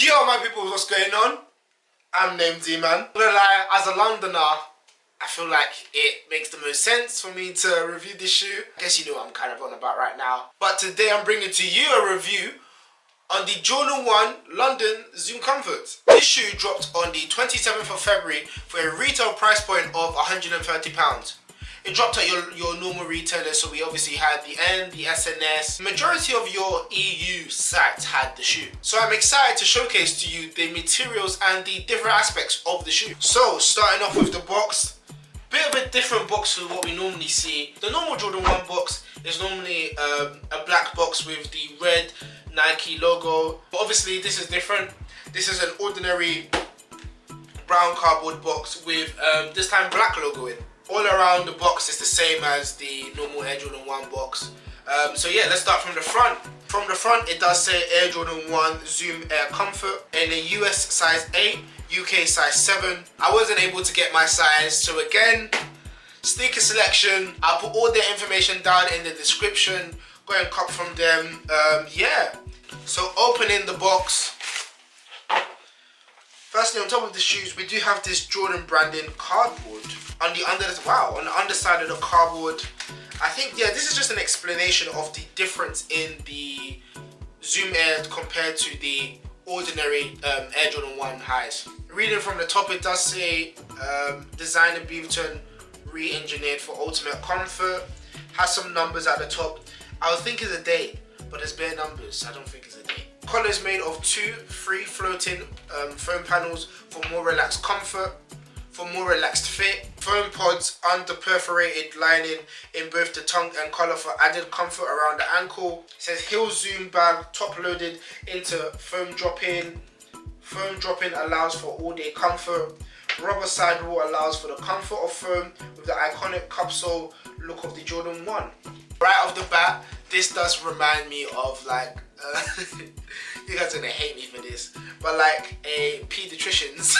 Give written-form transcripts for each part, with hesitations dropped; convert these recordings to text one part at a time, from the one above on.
Yo my people, what's going on? I'm named Z-Man. I'm gonna lie, as a Londoner, I feel like it makes the most sense for me to review this shoe. I guess you know what I'm kind of on about right now. But today I'm bringing to you a review on the Jordan 1 London Zoom Comfort. This shoe dropped on the 27th of February for a retail price point of £130. It dropped at your normal retailer, so we obviously had the N, the SNS. The majority of your EU sites had the shoe. So I'm excited to showcase to you the materials and the different aspects of the shoe. So starting off with the box, bit of a different box to what we normally see. The normal Jordan 1 box is normally a black box with the red Nike logo. But obviously this is different. This is an ordinary brown cardboard box with this time black logo in. All around the box is the same as the normal Air Jordan 1 box. So yeah, let's start from the front. From the front, it does say Air Jordan 1 Zoom Air Comfort in a US size 8, UK size 7. I wasn't able to get my size, so again, sneaker selection. I'll put all the information down in the description. Go and cop from them. Yeah. So opening the box. Firstly, on top of the shoes, we do have this Jordan branding cardboard. On the underside of the cardboard, I think, yeah, this is just an explanation of the difference in the Zoom Air compared to the ordinary Air Jordan 1 highs. Reading from the top, it does say designed in Beaverton, re-engineered for ultimate comfort. Has some numbers at the top. I would think it's a date, but there's bare numbers. I don't think it's a date. Collar is made of 2 free floating foam panels for more relaxed comfort. For more relaxed fit, foam pods under perforated lining in both the tongue and collar for added comfort around the ankle. It says heel zoom bag, top loaded into foam drop-in. Foam drop-in allows for all-day comfort. Rubber sidewall allows for the comfort of foam with the iconic cupsole look of the Jordan 1. Right off the bat, this does remind me of like, you guys are gonna hate me for this, but like a pediatrician's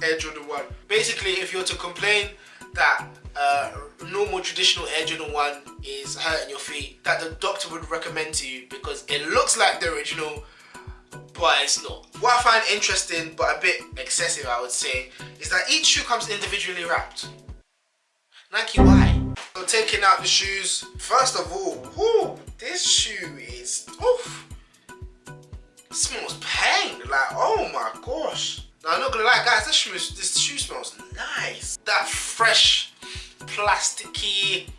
Air Jordan 1. Basically, if you're to complain that normal traditional Air Jordan 1 is hurting your feet, that the doctor would recommend to you because it looks like the original, but it's not. What I find interesting, but a bit excessive I would say, is that each shoe comes individually wrapped. Nike, why? So taking out the shoes, first of all, whoo, this shoe is, oof, it smells pang, like, oh my gosh. Now I'm not gonna lie guys, this shoe smells nice. That fresh, plasticky,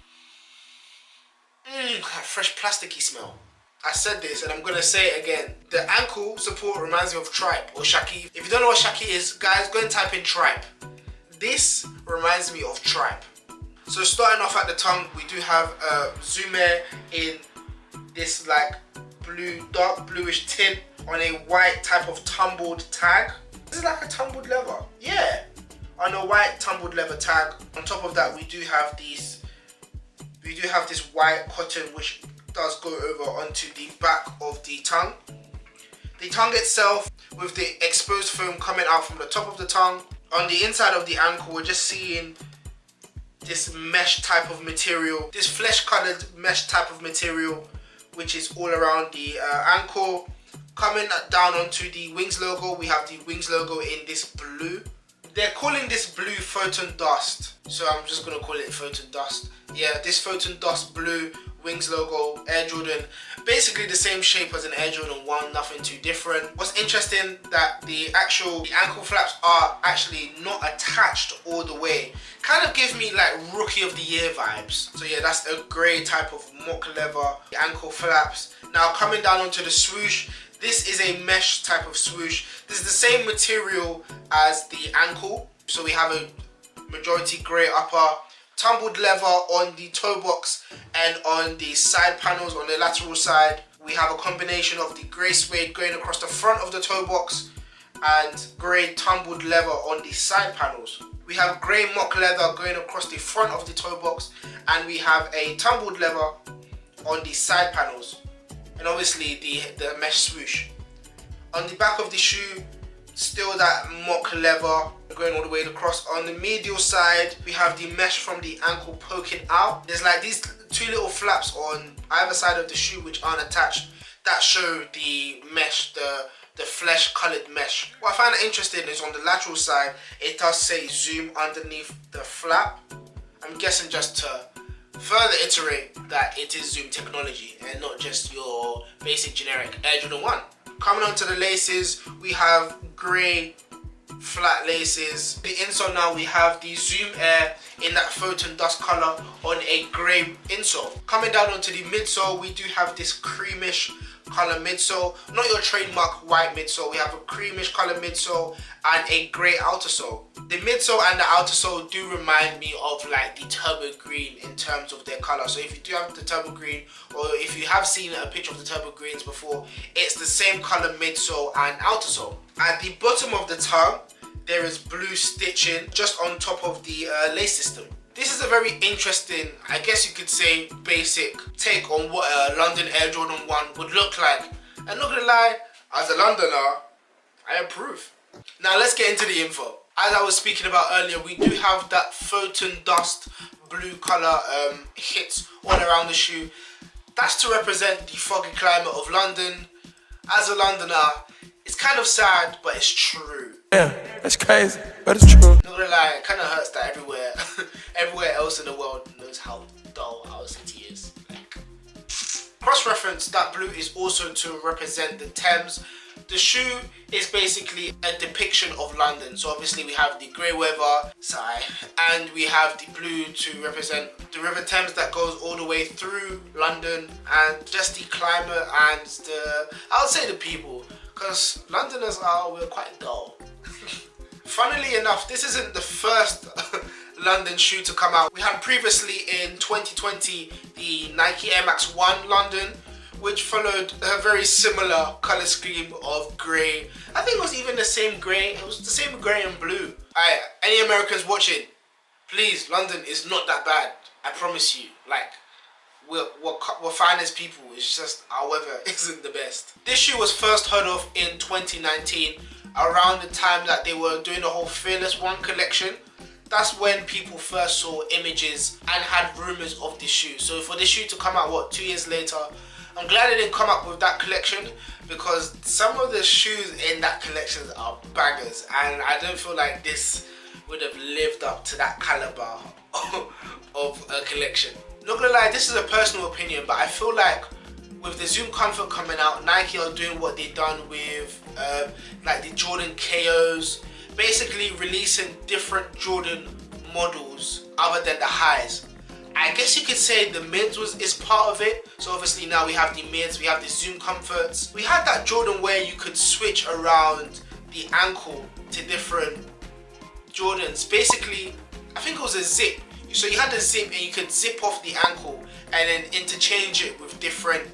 smell. I said this and I'm gonna say it again. The ankle support reminds me of tripe or shaki. If you don't know what shaki is, guys, go and type in tripe. This reminds me of tripe. So starting off at the tongue, we do have Zoom Air in this like dark bluish tint on a white type of tumbled tag. This is like a tumbled leather, yeah, on a white tumbled leather tag. On top of that, we do have this white cotton which does go over onto the back of the tongue. The tongue itself with the exposed foam coming out from the top of the tongue. On the inside of the ankle, we're just seeing this mesh type of material, this flesh colored mesh type of material, which is all around the ankle. Coming down onto the Wings logo, we have the Wings logo in this blue. They're calling this blue Photon Dust, so I'm just gonna call it Photon Dust. Yeah, this Photon Dust blue Wings logo, Air Jordan, basically the same shape as an Air Jordan 1, nothing too different. What's interesting that the ankle flaps are actually not attached all the way. Kind of gives me like Rookie of the Year vibes. So yeah, that's a grey type of mock leather ankle flaps. Now coming down onto the swoosh, this is a mesh type of swoosh. This is the same material as the ankle. So we have a majority grey upper, tumbled leather on the toe box and on the side panels on the lateral side. We have a combination of the grey suede going across the front of the toe box and grey tumbled leather on the side panels. We have grey mock leather going across the front of the toe box and we have a tumbled leather on the side panels. And obviously the mesh swoosh. On the back of the shoe, still that mock leather going all the way across. On the medial side, we have the mesh from the ankle poking out. There's like these two little flaps on either side of the shoe which aren't attached. that show the mesh, the flesh colored mesh. What I find interesting is on the lateral side, it does say Zoom underneath the flap. I'm guessing just to further iterate that it is Zoom technology and not just your basic generic Air Jordan 1. Coming on to the laces, we have grey flat laces. The insole now, we have the Zoom Air in that photon dust color on a grey insole. Coming down onto the midsole, we do have this creamish color midsole, not your trademark white midsole. We have a creamish color midsole and a grey outer sole. The midsole and the outer sole do remind me of like the turbo green in terms of their color. So if you do have the turbo green, or if you have seen a picture of the turbo greens before, it's the same color midsole and outer sole. At the bottom of the tongue, there is blue stitching just on top of the lace system. This is a very interesting, I guess you could say, basic take on what a London Air Jordan 1 would look like. And not gonna lie, as a Londoner, I approve. Now let's get into the info. As I was speaking about earlier, we do have that photon dust blue color hits all around the shoe. That's to represent the foggy climate of London. As a Londoner, it's kind of sad, but it's true. Yeah, that's crazy, but it's true. Not gonna lie, it kind of hurts that everywhere else in the world knows how dull our city is. Like, cross-reference, that blue is also to represent the Thames. The shoe is basically a depiction of London. So obviously we have the grey weather side, and we have the blue to represent the River Thames that goes all the way through London, and just the climate and I would say the people, because Londoners we're quite dull. Funnily enough, this isn't the first London shoe to come out. We had previously in 2020 the Nike Air Max 1 London, which followed a very similar color scheme of grey. I think it was even the same grey. It was the same grey and blue. Alright, any Americans watching, please, London is not that bad. I promise you. Like, we're fine as people. It's just our weather isn't the best. This shoe was first heard of in 2019, around the time that they were doing the whole Fearless One collection. That's when people first saw images and had rumors of this shoe. So for this shoe to come out, 2 years later, I'm glad they didn't come up with that collection, because some of the shoes in that collection are bangers, and I don't feel like this would have lived up to that caliber of a collection. Not gonna lie, this is a personal opinion, but I feel like with the Zoom Comfort coming out, Nike are doing what they've done with like the Jordan KOs, basically releasing different Jordan models other than the highs. I guess you could say the mids is part of it. So obviously now we have the mids, we have the Zoom Comforts. We had that Jordan where you could switch around the ankle to different Jordans. Basically, I think it was a zip. So you had the zip and you could zip off the ankle and then interchange it with different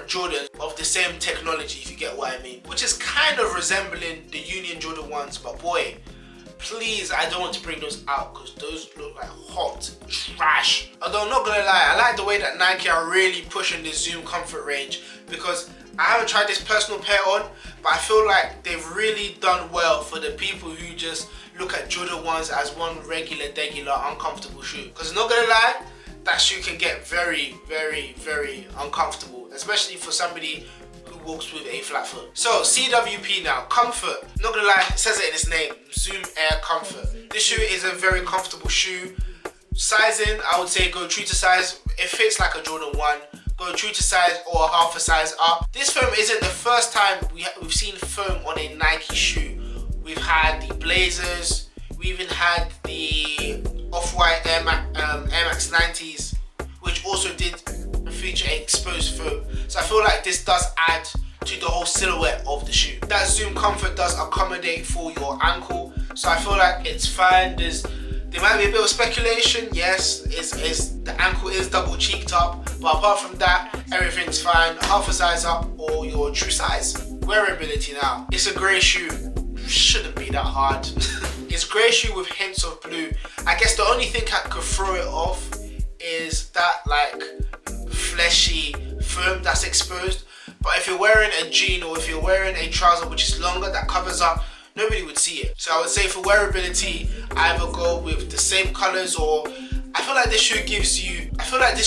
Jordans of the same technology, if you get what I mean. Which is kind of resembling the Union Jordan 1s, but boy, please, I don't want to bring those out because those look like hot trash. Although I'm not gonna lie, I like the way that Nike are really pushing the Zoom Comfort range, because I haven't tried this personal pair on, but I feel like they've really done well for the people who just look at Jordan 1s as one regular, uncomfortable shoe. Because I'm not gonna lie, that shoe can get very, very, very uncomfortable, especially for somebody who walks with a flat foot. So CWP now, comfort. Not gonna lie, it says it in its name, Zoom Air Comfort. This shoe is a very comfortable shoe. Sizing, I would say go true to size. It fits like a Jordan 1. Go true to size or half a size up. This foam isn't the first time we've seen foam on a Nike shoe. We've had the Blazers, we even had the Off-White Air Max 90s, which also did feature exposed foam. So I feel like this does add to the whole silhouette of the shoe. That Zoom Comfort does accommodate for your ankle, so I feel like it's fine. There might be a bit of speculation, yes, the ankle is double cheeked up, but apart from that, everything's fine. Half a size up or your true size. Wearability now. It's a grey shoe. Shouldn't be that hard. It's grey shoe with hints of blue. I guess the only thing that could throw it off is that like fleshy foam that's exposed. But if you're wearing a jean or if you're wearing a trouser which is longer that covers up, nobody would see it. So I would say for wearability, either go with the same colors, or I feel like this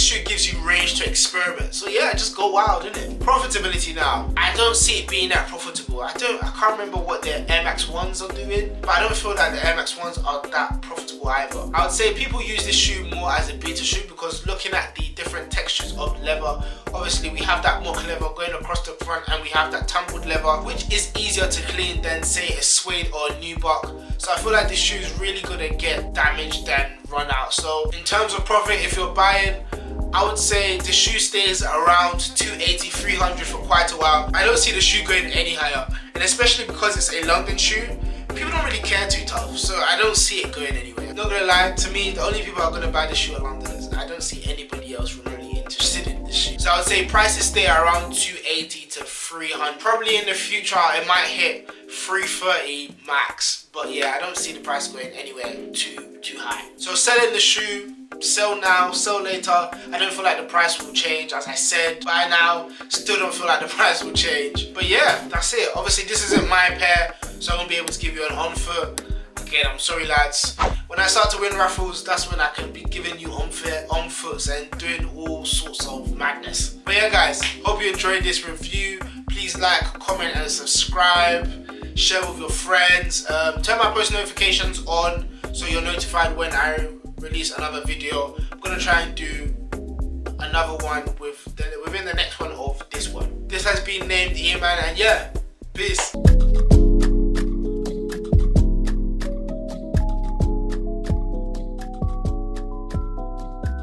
shoe gives you range to experiment. So yeah, just go wild, innit? Profitability now. I don't see it being that profitable. I can't remember what their Air Max 1s are doing, but I don't feel like the Air Max 1s are that profitable either. I would say people use this shoe more as a beta shoe because looking at the different textures of leather, obviously we have that mock leather going across the front and we have that tumbled leather, which is easier to clean than say a suede or a nubuck. So I feel like this shoe is really gonna get damaged and run out. So in terms of profit, if you're buying, I would say the shoe stays around 280, 300 for quite a while. I don't see the shoe going any higher, and especially because it's a London shoe, people don't really care too tough, so I don't see it going anywhere. Not gonna lie, to me, the only people who are gonna buy the shoe are Londoners. I don't see anybody else really interested in this shoe. So I would say prices stay around 280 to 300. Probably in the future, it might hit 330 max, but yeah, I don't see the price going anywhere too high. So selling the shoe, sell now, sell later. I don't feel like the price will change. As I said, buy now, still don't feel like the price will change. But yeah, that's it. Obviously this isn't my pair, so I won't be able to give you an on foot. Again, I'm sorry lads. When I start to win raffles, that's when I can be giving you on foots and doing all sorts of madness. But yeah guys, hope you enjoyed this review. Please like, comment and subscribe. Share with your friends. Turn my post notifications on so you're notified when I release another video. I'm gonna try and do another one within the next one of this one. This has been named E-Man, and yeah, peace.